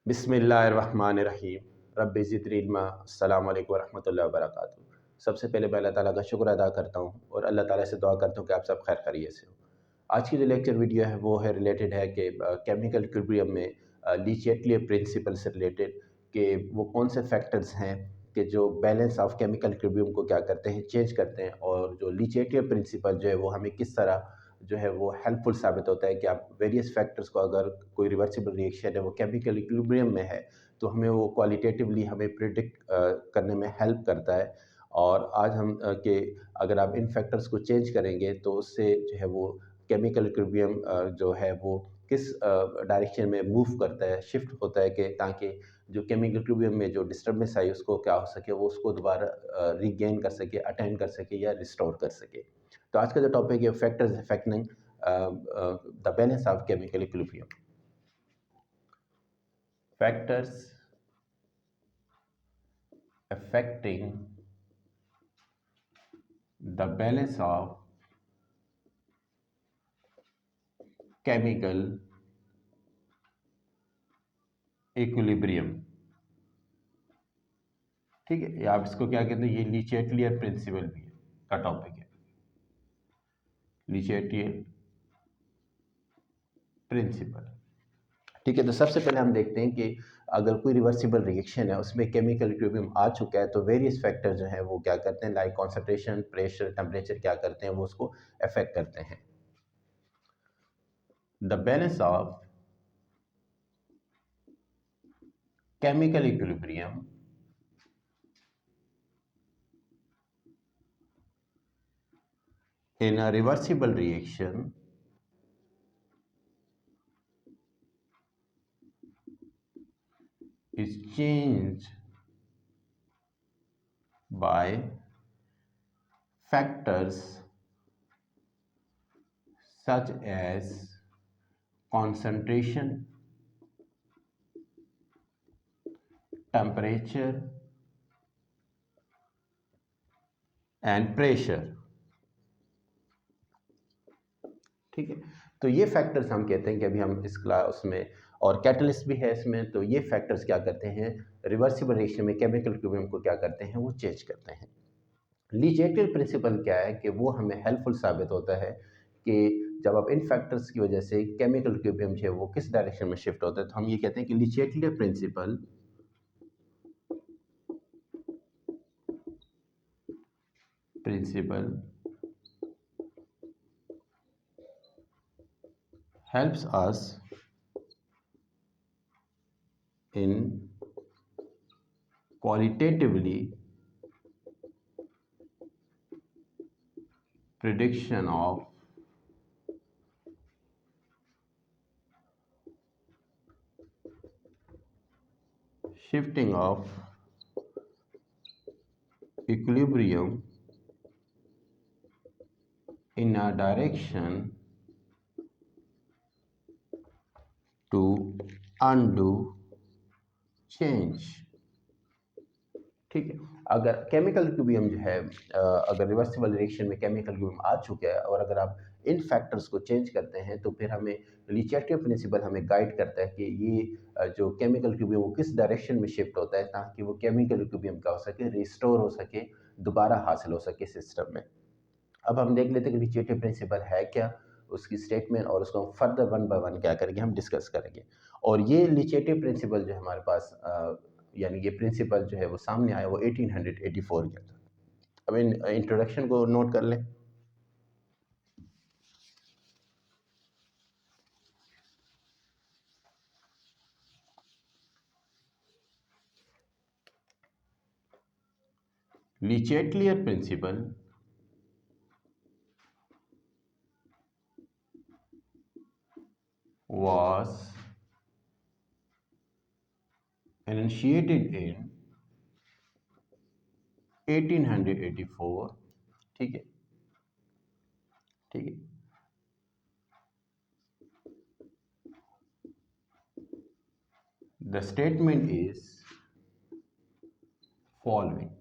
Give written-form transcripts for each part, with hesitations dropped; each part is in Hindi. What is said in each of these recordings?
बिस्मिल्लाहिर्रहमानिर्रहीम। रब्बि ज़िदनी इल्मा। अस्सलामु अलैकुम वरहमतुल्लाहि वबरकातुहू। सबसे पहले मैं अल्लाह ताला का शुक्र अदा करता हूँ और अल्लाह ताला से दुआ करता हूँ कि आप सब खैर खैरियत से हो। आज की जो लेक्चर वीडियो है वो है रिलेटेड है कि केमिकल इक्विलिब्रियम में ली चैटलियर प्रिंसिपल से रिलेटेड कि वो कौन से फैक्टर्स हैं कि जो बैलेंस ऑफ केमिकल इक्विलिब्रियम को क्या करते हैं, चेंज करते हैं, और जो ली चैटलियर प्रिंसिपल जो है वो हमें किस तरह जो है वो हेल्पफुल साबित होता है कि आप वेरियस फैक्टर्स को, अगर कोई रिवर्सिबल रिएक्शन है वो केमिकल इक्विलिब्रियम में है तो हमें वो क्वालिटेटिवली हमें प्रिडिक्ट करने में हेल्प करता है। और आज हम कि अगर आप इन फैक्टर्स को चेंज करेंगे तो उससे जो है वो केमिकल इक्विलिब्रियम जो है वो किस डायरेक्शन में मूव करता है, शिफ्ट होता है, कि ताकि जो केमिकल इक्विलिब्रियम में जो डिस्टर्बेंस आई उसको क्या हो सके, वो उसको दोबारा रीगेन कर सके, अटेंड कर सके या रिस्टोर कर सके। तो आज का जो टॉपिक है factors affecting the balance of chemical equilibrium. Factors affecting the balance of chemical equilibrium। ठीक है, आप इसको क्या कहते हैं, ये ली चैटलियर प्रिंसिपल भी है का टॉपिक है, ली चैटलियर प्रिंसिपल। ठीक है, तो सबसे पहले हम देखते हैं कि अगर कोई रिवर्सिबल रिएक्शन है उसमें केमिकल इक्विलिब्रियम आ चुका है तो वेरियस फैक्टर जो है वो क्या करते हैं, लाइक कॉन्सेंट्रेशन, प्रेशर, टेम्परेचर, क्या करते हैं वो उसको अफेक्ट करते हैं। The balance of chemical equilibrium in a reversible reaction is changed by factors such as concentration, temperature and pressure। ठीक है, तो ये फैक्टर्स हम कहते हैं कि अभी हम इस क्लास में, और कैटलिस्ट भी है इसमें, तो ये फैक्टर्स क्या करते हैं, रिवर्सिबल रिएक्शन में केमिकल इक्विलिब्रियम को क्या करते हैं, वो चेंज करते हैं। ली चैटलियर प्रिंसिपल क्या है कि वो हमें हेल्पफुल साबित होता है कि जब आप इन फैक्टर्स की वजह से केमिकल इक्विलिब्रियम जो है वो किस डायरेक्शन में शिफ्ट होता है, तो हम ये कहते हैं कि ली Chatelier principal helps us in qualitatively prediction of shifting of equilibrium in a direction to undo change। ठीक है, अगर केमिकल इक्विलिब्रियम जो है अगर रिवर्सिबल रिएक्शन में केमिकल इक्विलिब्रियम आ चुका है और अगर आप इन फैक्टर्स को चेंज करते हैं तो फिर हमें ली चैटलियर प्रिंसिपल हमें गाइड करता है कि ये जो केमिकल इक्विलिब्रियम वो किस डायरेक्शन में शिफ्ट होता है ताकि वो केमिकल इक्विलिब्रियम क्या हो सके, रिस्टोर हो सके, दोबारा हासिल हो सके सिस्टम में। अब हम देख लेते हैं कि ली चैटलियर प्रिंसिपल है क्या, उसकी स्टेटमेंट, और उसको हम फर्दर वन बाय वन क्या करेंगे, हम डिस्कस करेंगे। और ये ली चैटलियर प्रिंसिपल जो है हमारे पास यानी ये प्रिंसिपल जो है वो सामने आया वो 1884 के अंदर। अब इन इंट्रोडक्शन को नोट कर लें। ली Chatelier principal was initiated in 1884। ठीक है, ठीक है। The statement is following: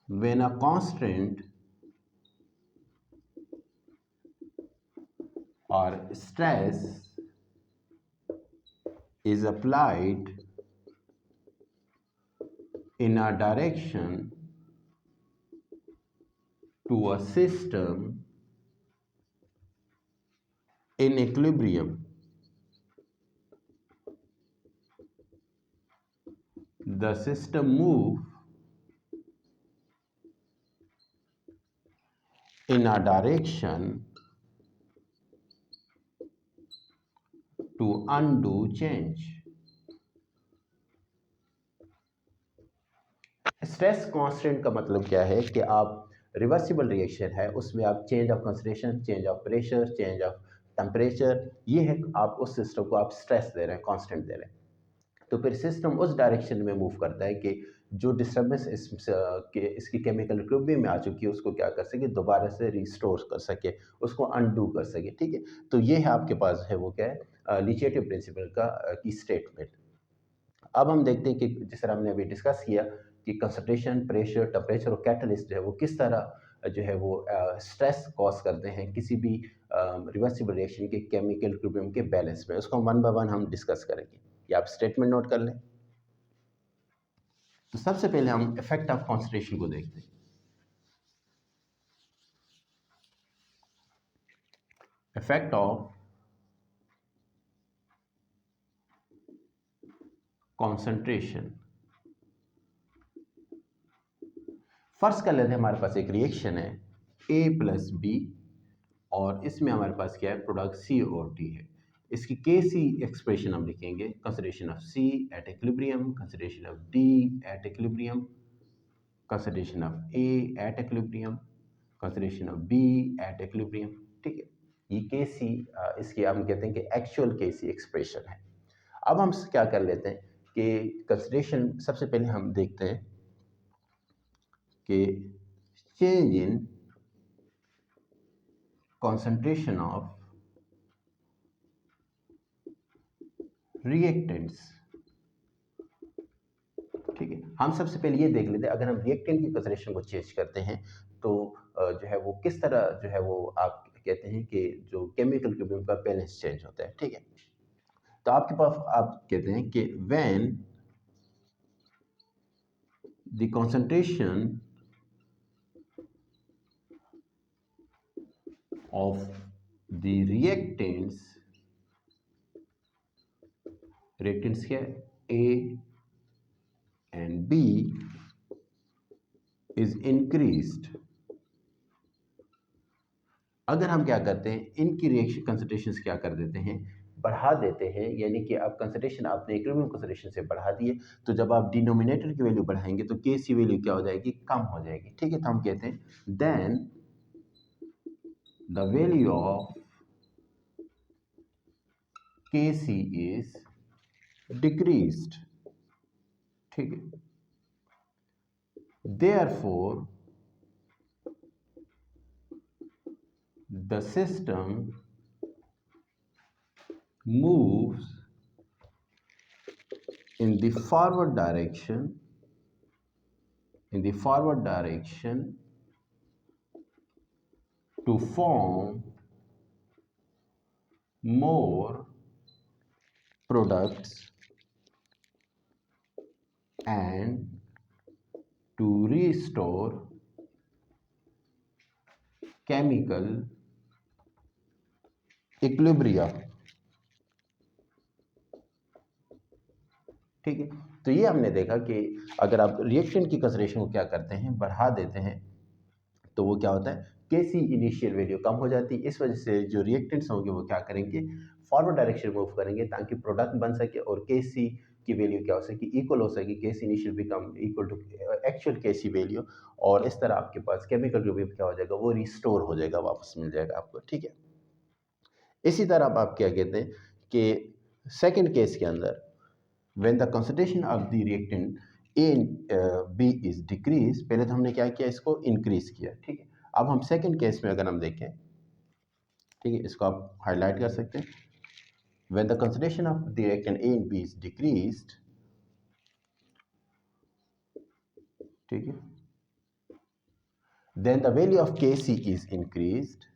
when a constant or stress is applied in a direction to a system in equilibrium, the system move in a direction to undo change. Stress constant का मतलब क्या है कि आप रिवर्सिबल रिएक्शन है उसमें आप change of concentration, change of pressure, change of temperature, ये है आप उस सिस्टम को आप स्ट्रेस दे रहे हैं, कांस्टेंट दे रहे हैं। तो फिर सिस्टम उस डायरेक्शन में मूव करता है कि जो डिस्टर्बेंस इसकी केमिकल इक्विलिब्रियम में आ चुकी है उसको क्या कर सके, दोबारा से रिस्टोर कर सके, उसको अनडू कर सके। ठीक है, तो ये है आपके पास है वो क्या है, लिचेटिव प्रिंसिपल का की स्टेटमेंट। अब हम देखते हैं कि जिस तरह हमने अभी डिस्कस किया कि कंसंट्रेशन, प्रेशर, टेम्परेचर और कैटलिस्ट जो है वो किस तरह जो है वो स्ट्रेस कॉज करते हैं किसी भी रिवर्सिबल रिएक्शन के केमिकल इक्विलिब्रियम के बैलेंस में। उसको वन बाय वन हम डिस्कस करेंगे। ये आप स्टेटमेंट नोट कर लें। तो सबसे पहले हम इफेक्ट ऑफ कॉन्सेंट्रेशन को देखते हैं। Effect of concentration. फर्स्ट कर लेते हैं, हमारे पास एक रिएक्शन है A प्लस बी और इसमें हमारे पास क्या है, प्रोडक्ट सी और डी है। इसकी के सी एक्सप्रेशन हम लिखेंगे, consideration of C at equilibrium, consideration of D at equilibrium, consideration of A at equilibrium, consideration of B at equilibrium. ठीक है, ये के सी इसकी हम कहते हैं कि एक्चुअल के सी एक्सप्रेशन है। अब हम क्या कर लेते हैं कि कंसिडरेशन सबसे पहले हम देखते हैं कि change in concentration of reactants। ठीक है, हम सबसे पहले ये देख लेते हैं अगर हम रिएक्टेंट की कंसंट्रेशन को चेंज करते हैं तो जो है वो किस तरह जो है वो आप कहते हैं कि जो केमिकल इक्विलिब्रियम का बैलेंस चेंज होता है। ठीक है, तो आपके पास आप कहते हैं कि when the concentration of the reactants क्या है, ए and B is increased। अगर हम क्या करते हैं, इनकी रिएक्शन कंसंट्रेशंस क्या कर देते हैं, बढ़ा देते हैं, यानी कि आप कंसंट्रेशन आपने इक्विलिब्रियम कंसंट्रेशन से बढ़ा दिए, तो जब आप डिनोमिनेटर की वैल्यू बढ़ाएंगे तो के सी वैल्यू क्या हो जाएगी, कम हो जाएगी। ठीक है, तो हम कहते हैं then the value of K C is decreased. ठीक है, therefore the system moves in the forward direction to form more products and to restore chemical equilibrium। ठीक है, तो ये हमने देखा कि अगर आप रिएक्टेंट की कंसंट्रेशन को क्या करते हैं, बढ़ा देते हैं, तो वो क्या होता है, के सी इनिशियल वैल्यू कम हो जाती है। इस वजह से जो रिएक्टेंट्स होंगे वो क्या करेंगे, फॉरवर्ड डायरेक्शन मूव करेंगे ताकि प्रोडक्ट बन सके और के सी की वैल्यू क्या हो सके, इक्वल हो सके, K C initial become equal to actual K C value, और इस तरह आपके पास केमिकल रिव्यू क्या हो जाएगा, वो रिस्टोर हो जाएगा, वापस मिल जाएगा आपको। ठीक है, इसी तरह आप क्या कहते हैं कि सेकेंड केस के अंदर when the concentration of the reactant A B is decreased, पहले तो हमने क्या किया, इसको इंक्रीज किया। ठीक है, अब हम सेकंड केस में अगर हम देखें, ठीक है, इसको आप हाईलाइट कर सकते हैं, when the concentration of the reactant A and B is decreased, ठीक है, then the value of Kc is increased।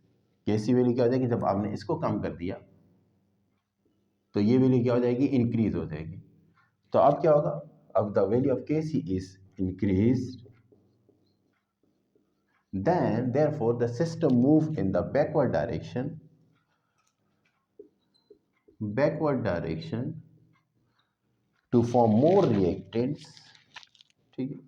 Kc value क्या हो जाएगी, जब आपने इसको कम कर दिया तो ये वैल्यू क्या हो जाएगी, इंक्रीज हो जाएगी। तो अब क्या होगा, अब the value of K C is increase, then therefore the system move in the backward direction to form more reactants, ठीक है,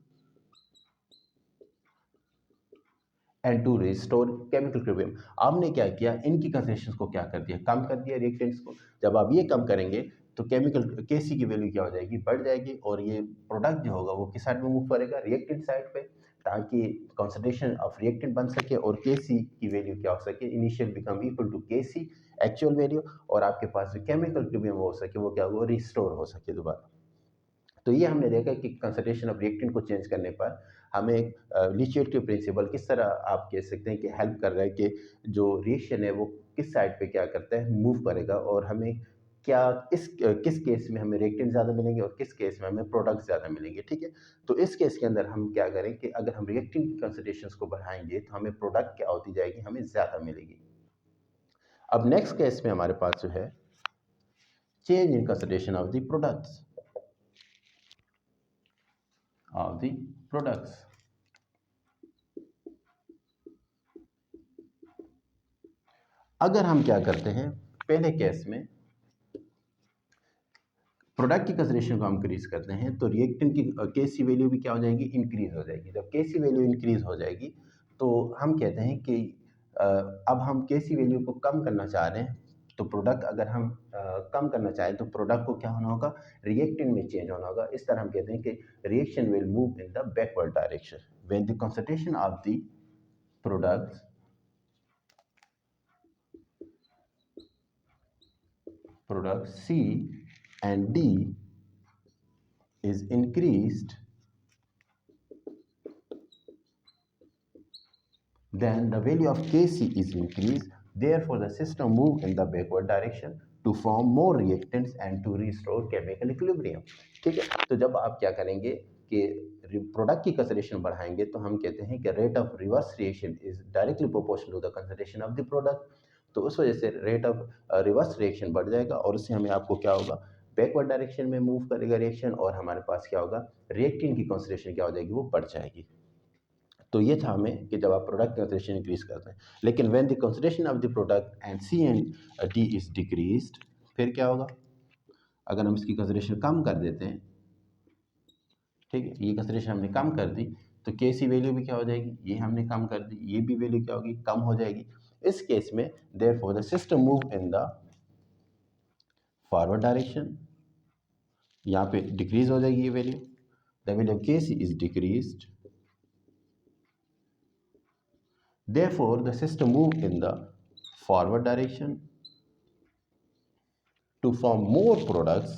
and to restore chemical equilibrium. आपने क्या किया, इनकी कंसेंट्रेशन को क्या कर दिया, कम कर दिया रिएक्टेंट्स को। जब आप ये कम करेंगे तो केमिकल केसी की वैल्यू क्या हो जाएगी, बढ़ जाएगी, और ये प्रोडक्ट जो होगा वो किस साइड में मूव करेगा, रिएक्टेंट साइड पे, ताकि कंसंट्रेशन ऑफ रिएक्टेंट बन सके और केसी की वैल्यू क्या हो सके, initial become equal to KC actual value, और आपके पास जो केमिकल इक्विलिब्रियम हो सके वो क्या हो, रिस्टोर हो सके दोबारा। तो ये हमने देखा कि कंसंट्रेशन ऑफ रिएक्टेंट को चेंज करने पर हमें लिचेट प्रिंसिपल किस तरह आप कह सकते हैं कि हेल्प कर रहा है कि जो रिएक्शन है वो किस साइड पे क्या करता है, मूव करेगा, और हमें क्या किस केस में हमें रिएक्टेंट ज़्यादा मिलेंगे और किस केस में हमें प्रोडक्ट ज़्यादा मिलेंगे, ठीक है। तो इस केस के अंदर हम क्या करें कि अगर हम रिएक्टेंट की कंसंट्रेशन को बढ़ाएंगे तो हमें प्रोडक्ट क्या होती जाएगी, हमें ज़्यादा मिलेगी। अब नेक्स्ट केस में हमारे पास जो है change in concentration of the products. अगर हम क्या करते हैं, पहले केस में प्रोडक्ट की कंसंट्रेशन को हम इंक्रीज करते हैं तो रिएक्टेंट की केसी वैल्यू भी क्या हो जाएगी, इंक्रीज हो जाएगी। जब केसी वैल्यू इंक्रीज हो जाएगी तो हम कहते हैं कि अब हम केसी वैल्यू को कम करना चाह रहे हैं, तो प्रोडक्ट अगर हम कम करना चाहें तो प्रोडक्ट को क्या होना होगा, रिएक्टेंट में चेंज होना होगा। इस तरह हम कहते हैं कि reaction will move in the backward direction when the concentration of the products C and D is increased, then the value of Kc is increased, therefore the system move in the backward direction to form more reactants and to restore chemical equilibrium, ठीक है। तो जब आप क्या करेंगे कि प्रोडक्ट की कंसंट्रेशन बढ़ाएंगे तो हम कहते हैं कि rate of reverse reaction is directly proportional to the concentration of the product. तो उस वजह से रेट ऑफ रिवर्स रिएक्शन बढ़ जाएगा और उससे हमें आपको क्या होगा, बैकवर्ड डायरेक्शन में मूव करेगा रिएक्शन, और हमारे पास क्या होगा, रिएक्टेंट की कंसंट्रेशन क्या हो जाएगी, वो बढ़ जाएगी। तो ये था हमें कि जब आप प्रोडक्ट कंसंट्रेशन इंक्रीज करते हैं, लेकिन when the concentration of the product and C and D is decreased, फिर क्या होगा, अगर हम इसकी कंसंट्रेशन कम कर देते हैं, ठीक है, ये कंसंट्रेशन हमने कम कर दी तो के सी वैल्यू भी क्या हो जाएगी, ये हमने कम कर दी, ये भी वैल्यू क्या होगी, कम हो जाएगी। इस केस में therefore the system move in the forward direction, यहाँ पे डिक्रीज हो जाएगी ये value, the value of K C is decreased, therefore the system move in the forward direction to form more products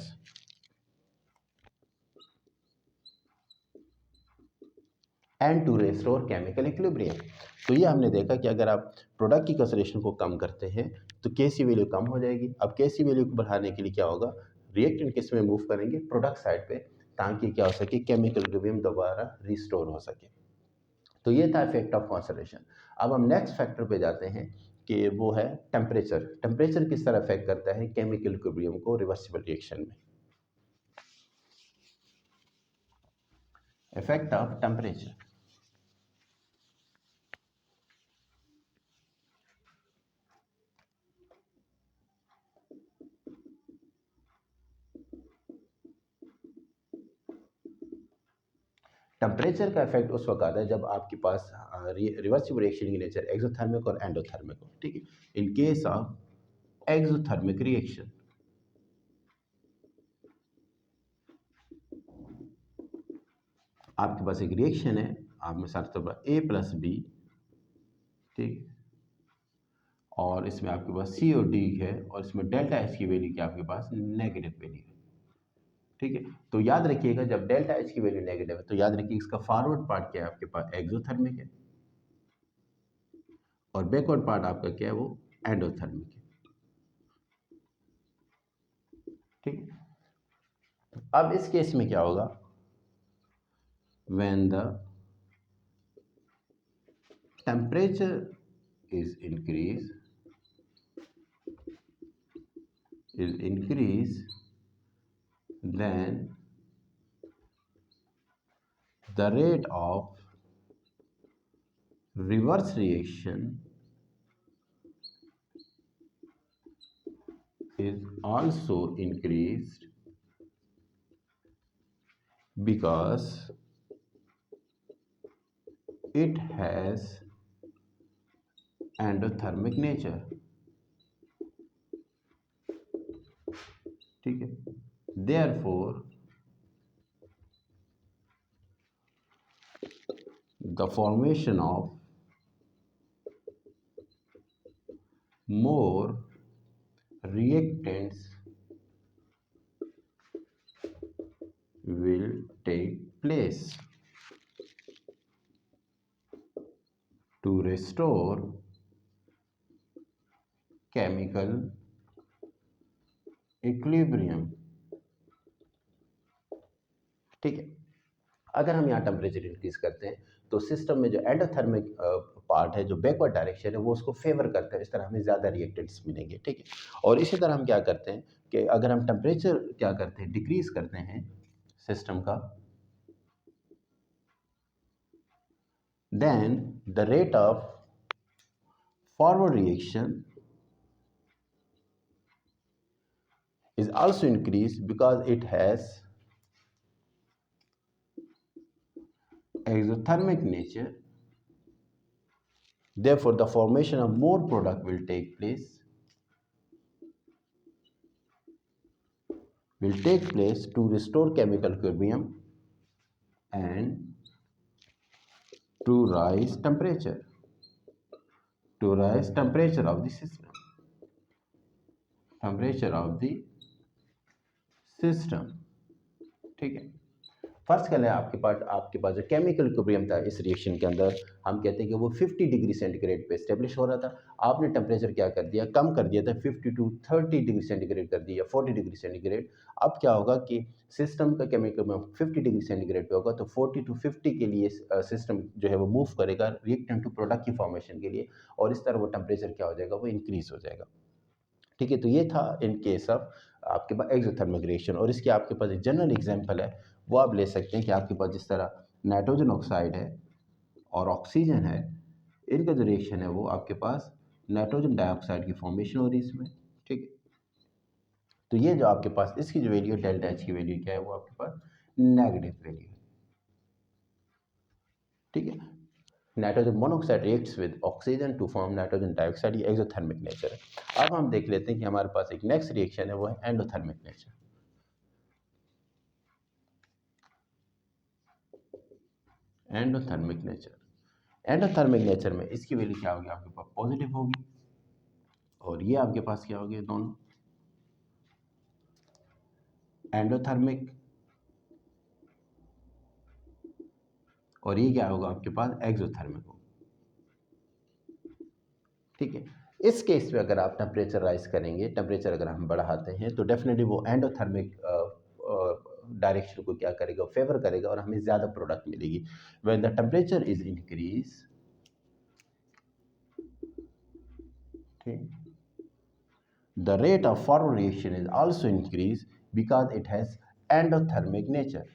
and to restore chemical equilibrium। तो ये हमने देखा कि अगर आप प्रोडक्ट की कंसंट्रेशन को कम करते हैं तो केसी वैल्यू कम हो जाएगी। अब केसी वैल्यू को बढ़ाने के लिए क्या होगा, रिएक्टेंट किस में मूव करेंगे, प्रोडक्ट साइड पे, ताकि क्या हो सके, केमिकल इक्विलिब्रियम दोबारा रिस्टोर हो सके। तो ये था इफेक्ट ऑफ कंसंट्रेशन। अब हम नेक्स्ट फैक्टर पे जाते हैं कि वो है टेम्परेचर। टेम्परेचर किस तरह अफेक्ट करता है केमिकल इक्विलिब्रियम को रिवर्सिबल रिएक्शन में। इफेक्ट ऑफ टेम्परेचर, टेम्परेचर का इफेक्ट उस वक्त आता है जब आपके पास रिवर्सिबल रिएक्शन की नेचर एक्सोथर्मिक और एंडोथर्मिक हो, ठीक है। In case of exothermic reaction, आपके पास एक रिएक्शन है, आप मिसाल के तौर पर ए प्लस बी, ठीक, और इसमें आपके पास सी और डी है, और इसमें डेल्टा एच की वैल्यू क्या आपके पास नेगेटिव वैल्यू है, ठीक है। तो याद रखिएगा जब डेल्टा एच की वैल्यू नेगेटिव है तो याद रखिए इसका फॉरवर्ड पार्ट क्या है, आपके पास एक्सोथर्मिक है, और बैकवर्ड पार्ट आपका क्या है, वो एंडोथर्मिक है, ठीक है। अब इस केस में क्या होगा, when the temperature is increased, is increased, then the rate of reverse reaction is also increased because it has endothermic nature. ठीक है, therefore the formation of more reactants will take place to restore chemical equilibrium. ठीक है, अगर हम यहाँ टेम्परेचर इंक्रीज करते हैं तो सिस्टम में जो एंडोथर्मिक पार्ट है, जो बैकवर्ड डायरेक्शन है, वो उसको फेवर करता है। इस तरह हमें ज़्यादा रिएक्टेंट्स मिलेंगे। ठीक है, और इसी तरह हम क्या करते हैं कि अगर हम टेम्परेचर क्या करते हैं, डिक्रीज करते हैं सिस्टम का, then the rate of forward reaction is also increased because it has exothermic nature. Therefore the formation of more product will take place to restore chemical equilibrium and to rise temperature of the system. ठीक है, फर्स्ट कर लें आपके पास जो केमिकल इक्विलिब्रियम था इस रिएक्शन के अंदर, हम कहते हैं कि वो 50 डिग्री सेंटीग्रेड पे इस्टेब्लिश हो रहा था। आपने टेम्परेचर क्या कर दिया, कम कर दिया था, 50 टू 30 डिग्री सेंटीग्रेड कर दिया, 40 डिग्री सेंटीग्रेड। अब क्या होगा कि सिस्टम का केमिकल में 50 डिग्री सेंटीग्रेड पे होगा, तो 40 टू 50 के लिए सिस्टम जो है वो मूव करेगा रिएक्टेंट टू प्रोडक्ट की फॉर्मेशन के लिए, और इस तरह वो टेम्परेचर क्या हो जाएगा, वो इंक्रीज हो जाएगा। ठीक है, तो ये था इन केस ऑफ आपके पास एक्सोथर्मिक रिएक्शन। और इसके आपके पास एक जनरल एग्जांपल है, वो आप ले सकते हैं कि आपके पास जिस तरह नाइट्रोजन ऑक्साइड है और ऑक्सीजन है, इनका जो रिएक्शन है वो आपके पास नाइट्रोजन डाइऑक्साइड की फॉर्मेशन हो रही है इसमें। ठीक है, तो ये जो आपके पास इसकी जो वैल्यू है डेल्टा एच की वैल्यू क्या है, वो आपके पास नेगेटिव वैल्यू है। ठीक है, nitrogen monoxide reacts with oxygen to form nitrogen dioxide, ये एक्सोथर्मिक नेचर है। अब हम देख लेते हैं कि हमारे पास एक नेक्स्ट रिएक्शन है, वो है एंडोथर्मिक नेचर। एंडोथर्मिक नेचर में इसकी वैल्यू क्या होगी, आपके पास पॉजिटिव होगी, और ये आपके पास क्या होगी, दोनों एंडोथर्मिक, और ये क्या होगा आपके पास एक्सोथर्मिक होगा। ठीक है, इस केस में अगर आप टेम्परेचर राइज करेंगे, टेम्परेचर अगर हम बढ़ाते हैं, तो डेफिनेटली वो एंडोथर्मिक डायरेक्शन को क्या करेगा, फेवर करेगा, और हमें ज़्यादा प्रोडक्ट मिलेगी। When the temperature is increase, the rate of forward reaction is also increased because it has endothermic nature.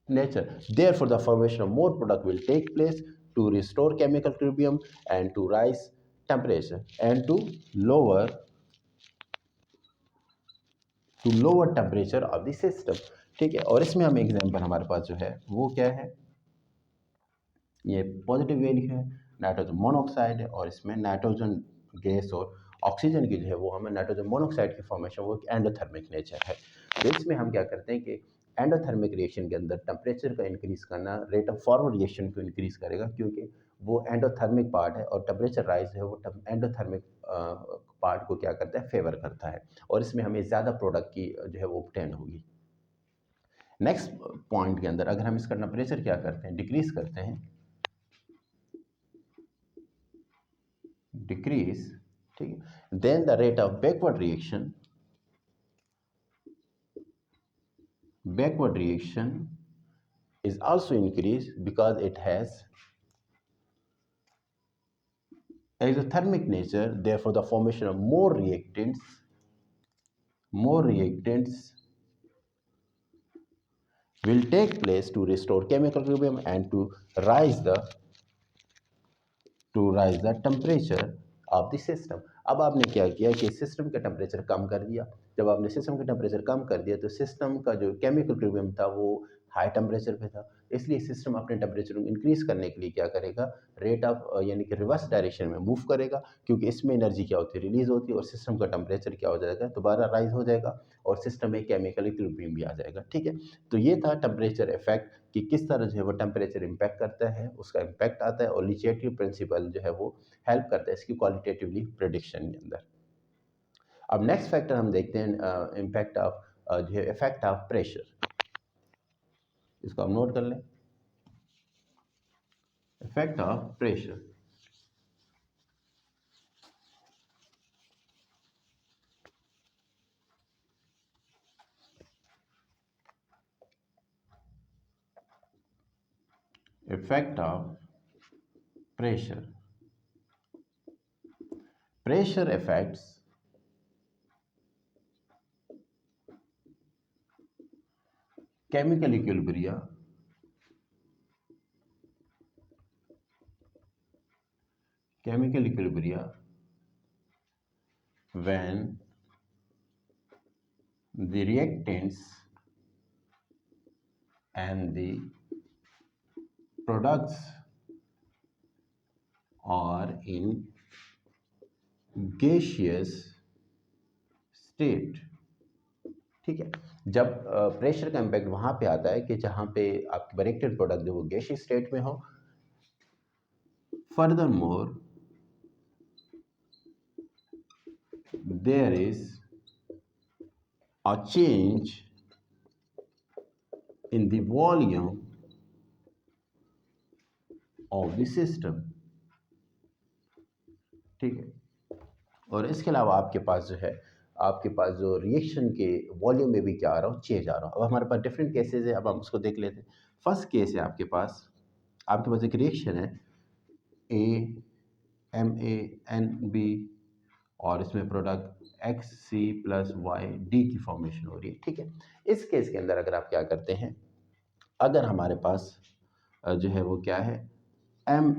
Therefore the formation of more product will take place to restore chemical equilibrium and to rise temperature and to lower temperature of the system. ठीक है, और इसमें हम एग्जांपल हमारे पास जो है वो क्या है, ये पॉजिटिव वैल्यू है, नाइट्रोजन मोनोऑक्साइड है, और इसमें नाइट्रोजन गैस और ऑक्सीजन की जो है वो हमें नाइट्रोजन मोनोऑक्साइड की फॉर्मेशन, वो एंडोथर्मिक नेचर है। तो इसमें हम क्या करते हैं कि एंडोथर्मिक रिएक्शन के अंदर टेम्परेचर का इंक्रीज करना रेट ऑफ फॉरवर्ड रिएक्शन को इंक्रीज करेगा, क्योंकि वो एंडोथर्मिक पार्ट है, और टेम्परेचर राइज है वो एंडोथर्मिक पार्ट को क्या करता है, फेवर करता है, और इसमें हमें ज़्यादा प्रोडक्ट की जो है वो ऑब्टेन होगी। नेक्स्ट पॉइंट के अंदर अगर हम इसका टेम्परेचर क्या करते हैं, डिक्रीज करते हैं, decrease, ठीक है, then the rate of backward reaction is also increased because it has exothermic nature, therefore the formation of more reactants will take place to restore chemical equilibrium and to rise the temperature of the system. अब आपने क्या किया कि सिस्टम का टेम्परेचर कम कर दिया। जब आपने सिस्टम का टेम्परेचर कम कर दिया तो सिस्टम का जो केमिकल इक्विलिब्रियम था वो हाई टेम्परेचर पे था, इसलिए सिस्टम अपने टेम्परेचर को इंक्रीज करने के लिए क्या करेगा, रेट ऑफ यानी कि रिवर्स डायरेक्शन में मूव करेगा, क्योंकि इसमें एनर्जी क्या होती है, रिलीज होती है, और सिस्टम का टेम्परेचर क्या हो जाएगा, दोबारा राइज हो जाएगा और सिस्टम में केमिकल इक्विलिब्रियम भी आ जाएगा। ठीक है, तो ये था टेम्परेचर इफेक्ट कि किस तरह जो है वो टेम्परेचर इम्पैक्ट करता है, उसका इम्पैक्ट आता है, और लिचेटिव प्रिंसिपल जो है वो हेल्प करता है इसकी क्वालिटेटिवली प्रेडिक्शन के अंदर। अब नेक्स्ट फैक्टर हम देखते हैं इम्पैक्ट ऑफ जो है इफेक्ट ऑफ प्रेशर। इसको हम नोट कर लें, effect of pressure. Effect of pressure, pressure effects chemical equilibria when the reactants and the products are in gaseous state। ठीक है, जब प्रेशर का इम्पैक्ट वहां पे आता है कि जहां पे आपके रिएक्टेड प्रोडक्ट जो वो गैसियस स्टेट में हो। Furthermore, there is a change in the volume of the system। ठीक है, और इसके अलावा आपके पास जो है, आपके पास जो रिएक्शन के वॉल्यूम में भी क्या आ रहा हो, चेंज आ रहा हो। अब हमारे पास डिफरेंट केसेस है, अब हम उसको देख लेते हैं। फर्स्ट केस है आपके पास एक रिएक्शन है AMANB, और इसमें प्रोडक्ट XC+YD की फॉर्मेशन हो रही है। ठीक है, इस केस के अंदर अगर आप क्या करते हैं, अगर हमारे पास जो है वो क्या है, M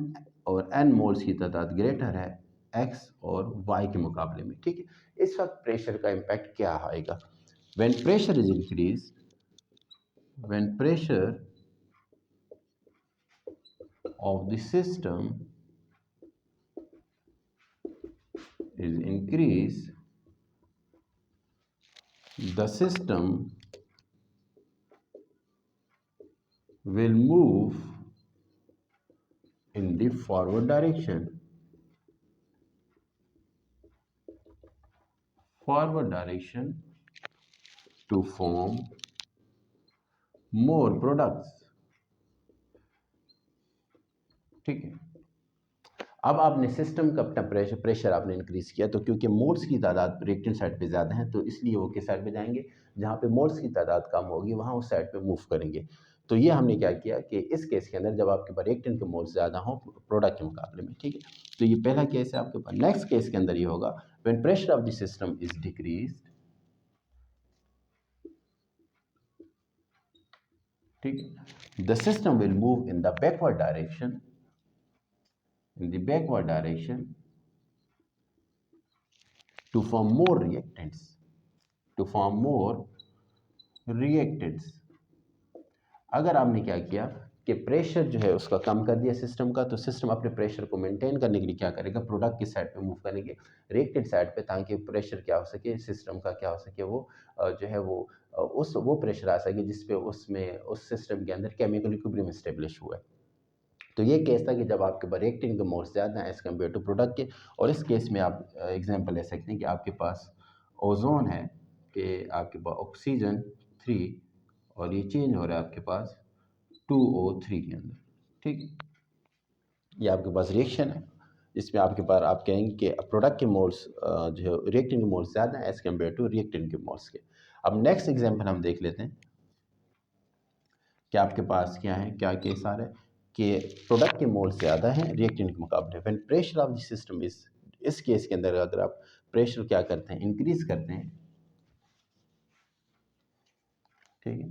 और N मोल्स की तादाद ग्रेटर है X और Y के मुकाबले में। ठीक है, इस वक्त प्रेशर का इम्पैक्ट क्या आएगा, when pressure is increased, when pressure of the system is increased, the system will move in the forward direction, to form more products। ठीक है, अब आपने सिस्टम का प्रेशर आपने इंक्रीज किया, तो क्योंकि मोल्स की तादाद रिएक्टेंट साइड पे ज़्यादा है, तो इसलिए वो किस साइड पे जाएंगे, जहाँ पे मोल्स की तादाद कम होगी वहाँ उस साइड पे मूव करेंगे। तो ये हमने क्या किया कि इस केस के अंदर जब आपके पास रिएक्टेंट के मोल्स ज़्यादा हों प्रोडक्ट के मुकाबले में। ठीक है, तो ये पहला केस है आपके पास। नेक्स्ट केस के अंदर ये होगा when pressure of the system is decrease. ठीक है, the system will move in the backward direction, to form more reactants। अगर आपने क्या किया कि प्रेशर जो है उसका कम कर दिया सिस्टम का, तो सिस्टम अपने प्रेशर को मेंटेन करने के लिए क्या करेगा, प्रोडक्ट की साइड पे मूव करेंगे, रिएक्टेड साइड पे, ताकि प्रेशर क्या हो सके, सिस्टम का क्या हो सके, वो जो है वो वो प्रेशर आ सके जिसपे उसमें उस सिस्टम के अंदर केमिकल इक्विलिब्रियम एस्टेब्लिश हुआ है। तो ये केस था कि जब आपके पास रिएक्टेंट के मोल्स ज़्यादा हैं एज़ कम्पेयर टू प्रोडक्ट के। और इस केस में आप एग्जांपल ले सकते हैं कि आपके पास ओजोन है, कि आपके पास ऑक्सीजन 3 और ये चेंज हो रहा है आपके पास 2O3 के अंदर। ठीक, ये आपके पास रिएक्शन है जिसमें आपके पास आप कहेंगे कि प्रोडक्ट के मोल्स जो है रिएक्टेंट के मोल्स ज़्यादा हैं एज़ कम्पेयर टू रिएक्टेंट के मोल्स के। अब नेक्स्ट एग्जाम्पल हम देख लेते हैं कि आपके पास क्या है, क्या केस आ रहा है कि प्रोडक्ट के मोल ज़्यादा हैं रिएक्टेंट के मुकाबले। When pressure of the system is, इस केस के अंदर अगर आप प्रेशर क्या करते हैं, इंक्रीज करते हैं, ठीक है,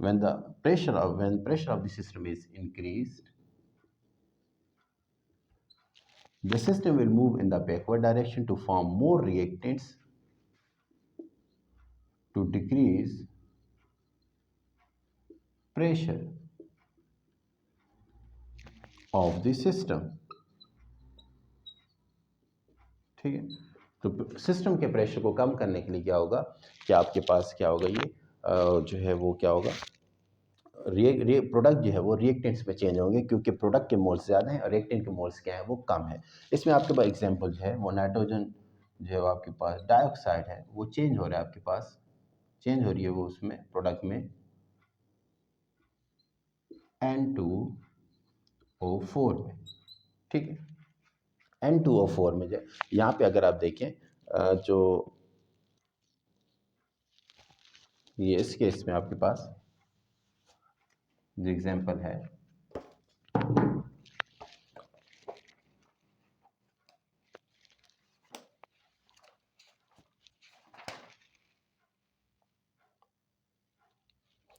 when pressure of the system is increased, the system will move in the backward direction to form more reactants to decrease pressure of the system। ठीक है, तो सिस्टम के प्रेशर को कम करने के लिए क्या होगा कि आपके पास क्या होगा, ये जो है वो क्या होगा, प्रोडक्ट जो है वो रिएक्टेंट्स में चेंज होंगे, क्योंकि प्रोडक्ट के मोल्स ज़्यादा हैं और रिएक्टेंट के मोल्स क्या है वो कम है। इसमें आपके पास एग्जांपल जो है वो नाइट्रोजन जो है वो आपके पास डाइऑक्साइड है वो चेंज हो रहा है, आपके पास चेंज हो रही है वो उसमें प्रोडक्ट में N2O4 में। ठीक है, N2O4 में जो यहाँ पे अगर आप देखें जो ये इस केस में आपके पास जो एग्जांपल है,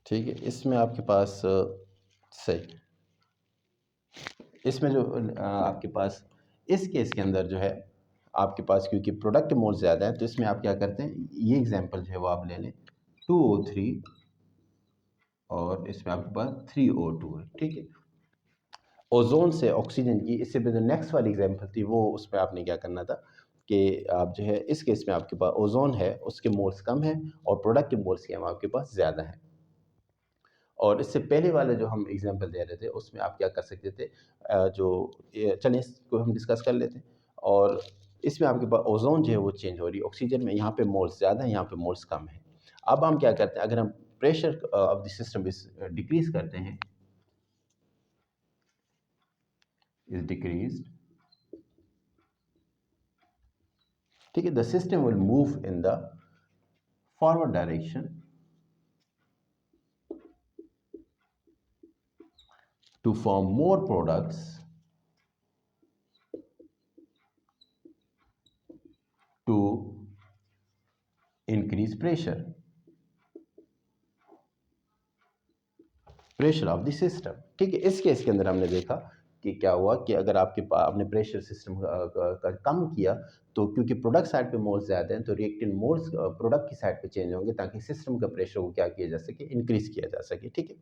ठीक है, इसमें आपके पास सही, इसमें जो आपके पास इस केस के अंदर जो है आपके पास, क्योंकि प्रोडक्ट मोल ज़्यादा है, तो इसमें आप क्या करते हैं, ये एग्जांपल जो है वो आप ले लें 2O3 और इसमें आपके पास 3O2 है। ठीक है, ओजोन से ऑक्सीजन की, इससे जो नेक्स्ट वाली एग्जांपल थी वो उसमें आपने क्या करना था कि आप जो है इस केस में आपके पास ओजोन है उसके मोल्स कम है और प्रोडक्ट के मोल्स क्या है आपके पास ज़्यादा है। और इससे पहले वाले जो हम एग्जांपल दे रहे थे उसमें आप क्या कर सकते थे, जो चलिए इसको हम डिस्कस कर लेते हैं। और इसमें आपके पास ओजोन जो है वो चेंज हो रही है, ऑक्सीजन में यहाँ पे मोल्स ज़्यादा है, यहाँ पे मोल्स कम है। अब हम क्या करते हैं, अगर हम प्रेशर ऑफ द सिस्टम इस डिक्रीज करते हैं, इज डिक्रीज, ठीक है, the system will move in the forward direction to form more products to increase pressure of the system. ठीक है, इस केस के अंदर हमने देखा कि क्या हुआ कि अगर आपके पास आपने प्रेशर सिस्टम का कम किया, तो क्योंकि प्रोडक्ट साइड पे मोल्स ज़्यादा हैं तो रिएक्टेंट मोल्स प्रोडक्ट की साइड पे चेंज होंगे ताकि सिस्टम का प्रेशर को क्या किया जा सके, इंक्रीज किया जा सके। ठीक है,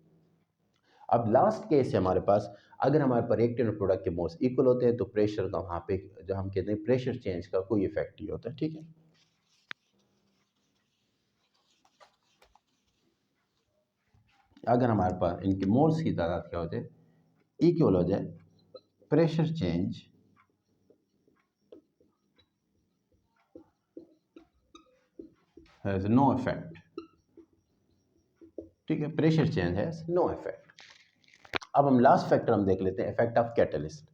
अब लास्ट केस है हमारे पास, अगर हमारे पास रिएक्टेंट और प्रोडक्ट के मोल्स इक्वल होते हैं तो प्रेशर का वहाँ पे जो हम कहते हैं प्रेशर चेंज का कोई इफेक्ट नहीं होता। ठीक है, अगर हमारे पास इनके मोल्स की तादाद क्या होते हैं, इक्वल हो जाए, pressure change has no effect. ठीक है, pressure change has no effect. अब हम लास्ट फैक्टर हम देख लेते हैं, effect of catalyst.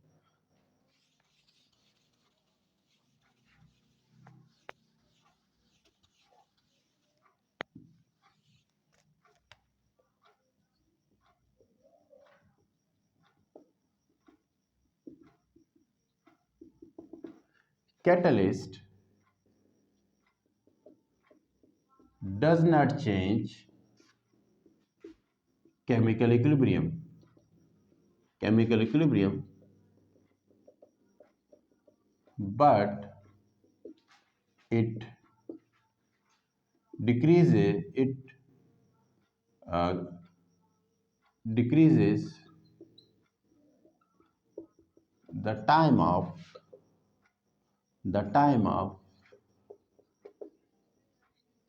Catalyst does not change chemical equilibrium. Chemical equilibrium, but it decreases uh, decreases the time of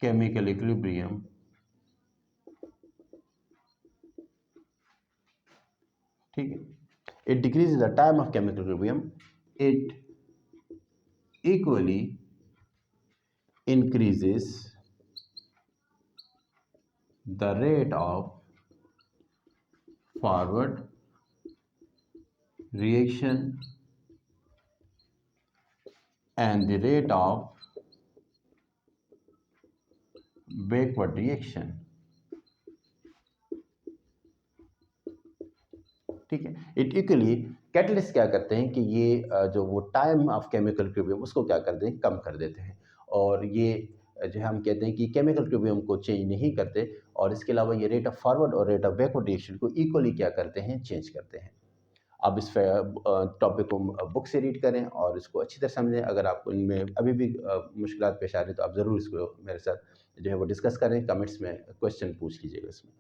chemical equilibrium ठीक है, it decreases the time of chemical equilibrium, it equally increases the rate of forward reaction and the rate of backward reaction। ठीक है। इट इक्वली कैटलिस्ट क्या करते हैं कि ये जो वो टाइम ऑफ केमिकल इक्विलिब्रियम उसको क्या कर दें, कम कर देते हैं। और ये जो है हम कहते हैं कि केमिकल इक्विलिब्रियम को चेंज नहीं करते, और इसके अलावा ये रेट ऑफ फॉरवर्ड और रेट ऑफ बैकवर्ड रिएक्शन को इक्वली क्या करते हैं, चेंज करते हैं। आप इस टॉपिक को बुक से रीड करें और इसको अच्छी तरह समझें। अगर आपको इनमें अभी भी मुश्किलात पेश आ रही है तो आप ज़रूर इसको मेरे साथ जो है वो डिस्कस करें, कमेंट्स में क्वेश्चन पूछ लीजिएगा इसमें।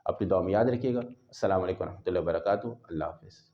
अपनी दुआ में याद रखिएगा। अस्सलाम वालेकुम रहमतुल्लाहि व बरकातहू। अल्लाह हाफ़िज़।